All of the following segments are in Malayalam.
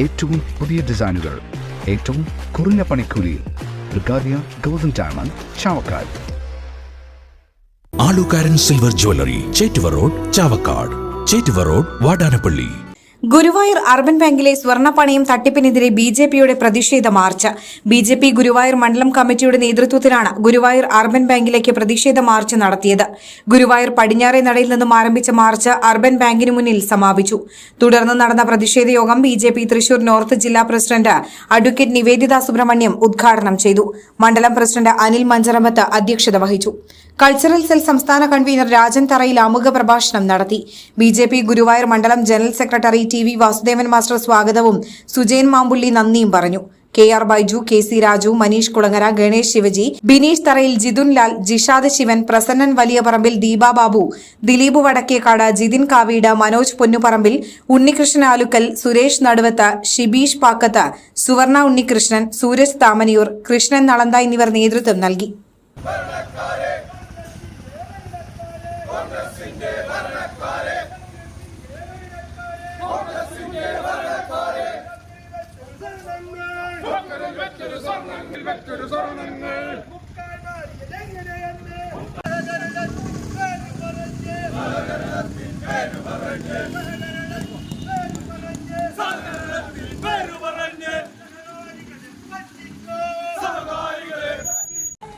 ഏറ്റവും പുതിയ ഡിസൈനുകൾ ഏറ്റവും കുറഞ്ഞ പണിക്കൂലിയിൽ. ബ്രിഗാദിയ golden diamond, Chavakkad. Alukkaran silver jewellery, Chettuva road, Chavakkad. Chettuva road, Vadanappally. Guruvayur urban ബാങ്കിലെ സ്വർണ്ണപ്പണയം തട്ടിപ്പിനെതിരെ ബിജെപിയുടെ പ്രതിഷേധ മാർച്ച്. ബിജെപി ഗുരുവായൂർ മണ്ഡലം കമ്മിറ്റിയുടെ നേതൃത്വത്തിലാണ് ഗുരുവായൂർ അർബൻ ബാങ്കിലേക്ക് പ്രതിഷേധ മാർച്ച് നടത്തിയത്. ഗുരുവായൂർ പടിഞ്ഞാറേ നടയിൽ നിന്നും ആരംഭിച്ച മാർച്ച് അർബൻ ബാങ്കിന് മുന്നിൽ സമാപിച്ചു. തുടർന്ന് നടന്ന പ്രതിഷേധ യോഗം ബിജെപി തൃശൂർ നോർത്ത് ജില്ലാ പ്രസിഡന്റ് അഡ്വക്കേറ്റ് നിവേദിത സുബ്രഹ്മണ്യം ഉദ്ഘാടനം ചെയ്തു. മണ്ഡലം പ്രസിഡന്റ് അനിൽ മഞ്ചറമ്പത്ത് അധ്യക്ഷത വഹിച്ചു. കൾച്ചറൽ സെൽ സംസ്ഥാന കൺവീനർ രാജൻ തറയിൽ ആമുഖ പ്രഭാഷണം നടത്തി. ബിജെപി ഗുരുവായൂർ മണ്ഡലം general secretary TV. Vasudevan master സ്വാഗതവും സുജയൻ മാമ്പുള്ളി നന്ദിയും പറഞ്ഞു. കെ.ആർ. ബൈജു, കെ.സി. രാജു, മനീഷ് കുളങ്ങര, ഗണേഷ് ശിവജി, ബിനീഷ് തറയിൽ, ജിതുൻ ലാൽ, ജിഷാദ് ശിവൻ, പ്രസന്നൻ വലിയപറമ്പിൽ, ദീപ ബാബു, ദിലീപ് വടക്കേക്കാട്, ജിതിൻ കാവീട്, മനോജ് പൊന്നുപറമ്പിൽ, ഉണ്ണികൃഷ്ണൻ ആലുക്കൽ, സുരേഷ് നടുവത്ത്, ഷിബീഷ് പാക്കത്ത്, സുവർണ ഉണ്ണികൃഷ്ണൻ, സൂരജ് താമനിയൂർ, കൃഷ്ണൻ നളന്ത എന്നിവർ നേതൃത്വം നൽകി.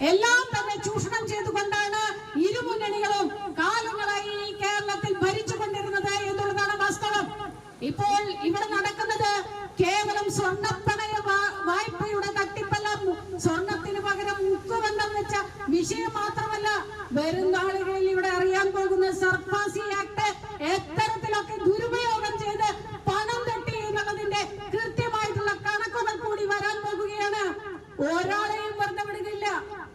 എല്ലാം തന്നെ ചൂഷണം ചെയ്തുകൊണ്ടാണ് ഇരുമുന്നണികളും കാലങ്ങളായി ഈ കേരളത്തിൽ ഭരിച്ചുകൊണ്ടിരുന്നത് എന്നുള്ളതാണ് വാസ്തവം. ഇപ്പോൾ ഇവിടെ നടക്കുന്നത് കേവലം സ്വർണ്ണപ്പണയ വായ്പയുടെ തട്ടിപ്പല്ല. സ്വർണത്തിന് പകരം മുക്കുബന്ധം വെച്ച വിഷയം മാത്രമല്ല, വരും നാളുകളിൽ ഇവിടെ അറിയാൻ പോകുന്ന സർഫാസി ആക്ട് എത്തരത്തിലൊക്കെ ദുരുപയോഗം ചെയ്ത് പണം തട്ടി എന്നുള്ളതിന്റെ കൃത്യമായിട്ടുള്ള കണക്കുകൾ കൂടി വരാൻ പോകുകയാണ്. ഒരാളെയും വെറുതെ വിടുകയില്ല.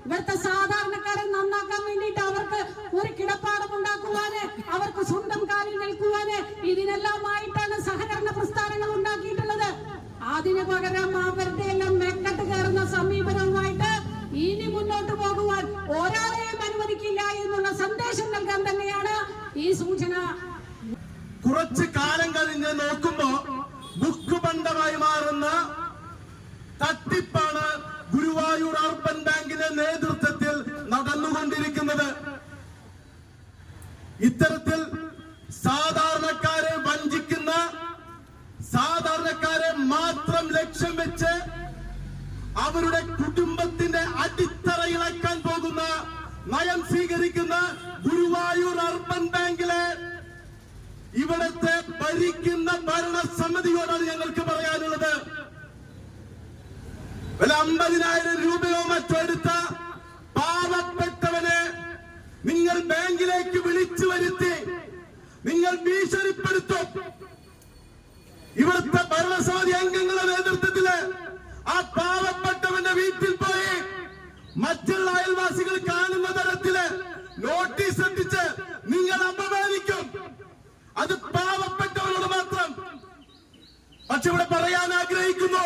ഇവിടുത്തെ സാധാരണക്കാരെ നന്നാക്കാൻ വേണ്ടിയിട്ട് അവർക്ക് ഒരു കിടപ്പാടം ഉണ്ടാക്കുവാന്, അവർക്ക് സ്വന്തം കാലിൽ നിൽക്കുവാന്, ഇതിനെല്ലാമായിട്ടാണ് സഹകരണ പ്രസ്ഥാനങ്ങൾ ഉണ്ടാക്കിയിട്ടുള്ളത്. അതിന് പകരം അവരുടെ എല്ലാം മെക്കട്ട് കയറുന്ന സമീപനവുമായിട്ട് ഇനി മുന്നോട്ട് പോകുവാൻ ഒരാളെയും അനുവദിക്കില്ല എന്നുള്ള സന്ദേശം നൽകാൻ തന്നെയാണ് ഈ സൂചന. കുറച്ച് കാലം കഴിഞ്ഞ് നോക്കുമ്പോ മുക്കുബന്ധമായി മാറുന്ന തട്ടിപ്പാണ് ഗുരുവായൂർ അർബൻ ബാങ്കിന്റെ നേതൃത്വത്തിൽ നടന്നുകൊണ്ടിരിക്കുന്നത്. ഇത്തരത്തിൽ സാധാരണക്കാരെ വഞ്ചിക്കുന്ന, സാധാരണക്കാരെ മാത്രം ലക്ഷ്യം വെച്ച് അവരുടെ കുടുംബത്തിന്റെ അടിത്തറ ഇളക്കാൻ പോകുന്ന നയം സ്വീകരിക്കുന്ന ഗുരുവായൂർ അർബൻ ബാങ്കിലെ ഇവിടത്തെ ഭരിക്കുന്ന ഭരണസമിതിയോടാണ് ഞങ്ങൾക്ക് പറയാനുള്ളത്. 50,000 രൂപയോ മറ്റോ എടുത്ത പാവപ്പെട്ടവനെ നിങ്ങൾ ബാങ്കിലേക്ക് വിളിച്ചു വരുത്തി നിങ്ങൾ ഭീഷണിപ്പെടുത്തും. ഇവിടുത്തെ ഭരണസമിതി അംഗങ്ങളുടെ നേതൃത്വത്തില് ആ പാവപ്പെട്ടവന്റെ വീട്ടിൽ പോയി മറ്റുള്ള അയൽവാസികൾ കാണുന്ന തരത്തില് നോട്ടീസ് എത്തിച്ച് നിങ്ങൾ അപമാനിക്കും. അത് പാവപ്പെട്ടവരോട് മാത്രം. പക്ഷെ ഇവിടെ പറയാൻ ആഗ്രഹിക്കുന്നു,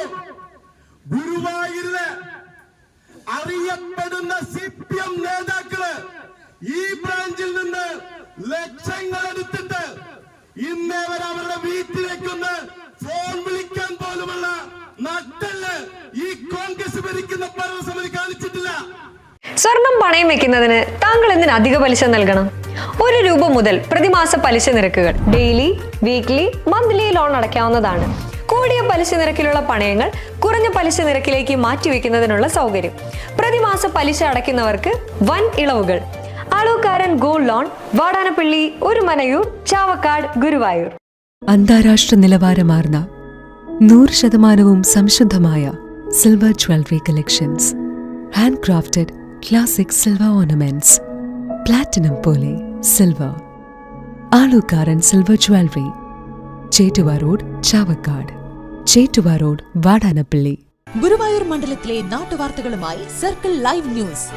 ഗുരുവായൂരിലെ അറിയപ്പെടുന്ന CPM നേതാക്കള് ഈ ബ്രാഞ്ചിൽ നിന്ന് ലക്ഷങ്ങൾ എടുത്തിട്ട് ഇന്നേ വരെ അവരുടെ വീട്ടിലേക്കൊന്ന് ഫോൺ വിളിക്കാൻ പോലുമുള്ള നട്ടല് ഈ കോൺഗ്രസ് ഭരിക്കുന്ന ഭരണസമിതി കാണിച്ചിട്ടില്ല. സ്വർണം പണയം വെക്കുന്നതിന് താങ്കൾ എന്തിന് അധിക പലിശ നൽകണം? 1 രൂപ മുതൽ പ്രതിമാസ പലിശ നിരക്കുകൾ ഡെയിലി, വീക്ക്ലി, മന്ത്ലി ലോൺ അടയ്ക്കാവുന്നതാണ്. കൂടിയ പലിശ നിരക്കിലുള്ള പണയങ്ങൾ കുറഞ്ഞ പലിശ നിരക്കിലേക്ക് മാറ്റിവെക്കുന്നതിനുള്ള സൗകര്യം. പ്രതിമാസ പലിശ അടയ്ക്കുന്നവർക്ക് വൻ ഇളവുകൾ. Alukkaran gold loan, Vadanappally, Orumanayur, Chavakkad, Guruvayur. അന്താരാഷ്ട്ര നിലവാരമാർന്ന 100% സംശുദ്ധമായ silver jewellery collections. Hand crafted classic silver ornaments. Platinum പോലെ silver. Alukkaran silver jewellery, Chettuva road, Chavakkad. Chettuva road, Vadanappally. Guruvayur മണ്ഡലത്തിലെ നാട്ടുവാർത്തകളുമായി സർക്കിൾ ലൈവ് ന്യൂസ്.